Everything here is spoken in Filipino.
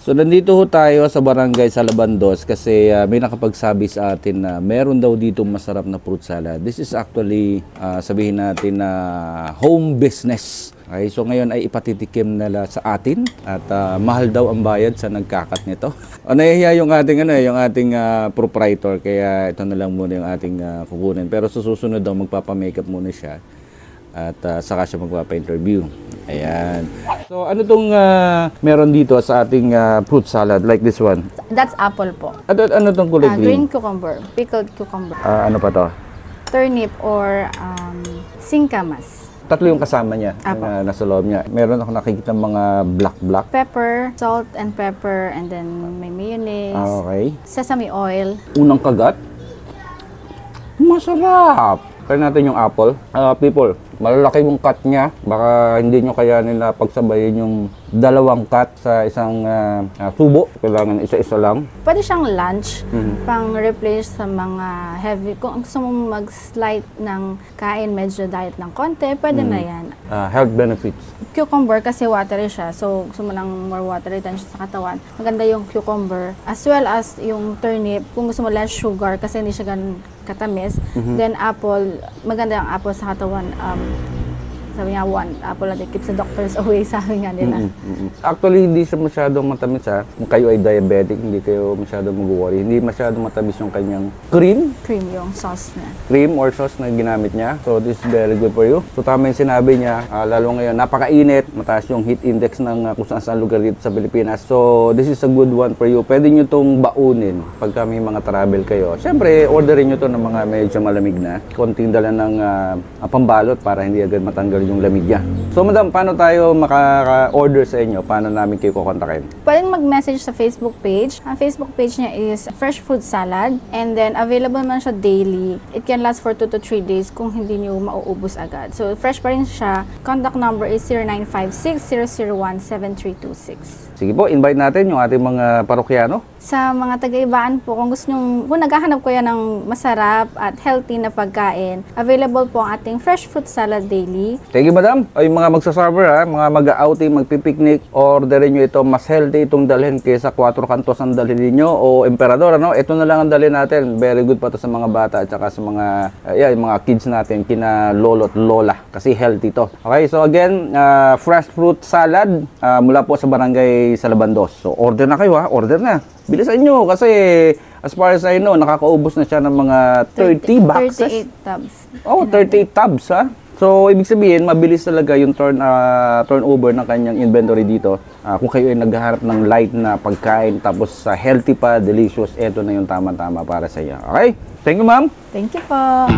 So nandito ho tayo sa barangay Salabandos kasi may nakapagsabi sa atin na meron daw dito masarap na fruit salad. This is actually sabihin natin na home business. Okay, so ngayon ay ipatitikim nila sa atin at mahal daw ang bayad sa nagkakat nito. Nahihiya yung ating proprietor kaya ito na lang muna yung ating kukunin. Pero susunod daw magpapa-makeup muna siya at saka siya magpapa-interview. Ayan. So ano tong meron dito sa ating fruit salad like this one? That's apple po. Ano tong kulay green? Green cucumber, pickled cucumber. Ano pa to? Turnip or singkamas. Tatlo yung kasama niya na nasa loob niya. Meron ako nakikita mga black. Pepper, salt and pepper, and then may mayonnaise. Okay. Sesame oil. Unang kagat. Masarap. Try natin yung apple. People, malalaki yung cut niya. Baka hindi nyo kayanin na pagsabayin yung dalawang cut sa isang subo. Kailangan isa-isa lang. Pwede siyang lunch, pang replace sa mga heavy. Kung gusto mong mag-slight ng kain, medyo diet ng konti, pwede na yan. Health benefits. Cucumber kasi watery siya. So, gusto mo ng more water retention sa katawan. Maganda yung cucumber. As well as yung turnip, kung gusto mo less sugar kasi hindi siya ganun katamis. Then apple, maganda yung apple sa katawan. Sabi nga, one apple that keeps the doctors away, sabi nga nila. Actually, hindi siya masyadong matamis ha. Kung kayo ay diabetic, hindi kayo masyadong mag-worry. Hindi masyadong matamis yung kanyang cream. Cream yung sauce niya. Cream or sauce na ginamit niya. So, this is very good for you. So, tama yung sinabi niya. Lalo ngayon, napakainit. Mataas yung heat index ng kung saan lugar dito sa Pilipinas. So, this is a good one for you. Pwede nyo itong baunin pagka may mga travel kayo. Siyempre, orderin nyo to ng mga medyo malamig na. Konting dala ng pambalot para hindi agad matanggal yung lamig niya. So, madam, paano tayo makaka-order sa inyo? Paano namin kayo kukontakin? Pwedeng mag-message sa Facebook page. Ang Facebook page niya is Fresh Fruit Salad. And then, available man siya daily. It can last for 2 to 3 days kung hindi niyo mauubos agad. So, fresh pa rin siya. Contact number is 0956-001-7326. Sige po, invite natin yung ating mga parokyano. Sa mga taga-ibaan po, kung gusto nyo, kung naghahanap ko yan ng masarap at healthy na pagkain, available po ang ating Fresh Fruit Salad Daily. Thank you, madam. Ay, mga magsaserver ha, mga mag-outing, magpipiknik, orderin nyo ito. Mas healthy itong dalhin kaysa 4 kantos ang dalhin ninyo o emperador, ano? Ito na lang ang dalhin natin. Very good pa to sa mga bata at saka sa mga, yung mga kids natin, kina lolo at lola. Kasi healthy to. Okay, so again, Fresh Fruit Salad mula po sa barangay Salabandos. So, order na kayo ha, order na. Bilisan nyo kasi as far as I know, nakakaubos na siya ng mga 30 boxes. 38 tubs. Oh, 38 tubs ha. So, ibig sabihin, mabilis talaga yung turnover ng kanyang inventory dito. Kung kayo ay naghahanap ng light na pagkain, tapos healthy pa, delicious, eto na yung tama-tama para sa iyo. Okay? Thank you, ma'am. Thank you po.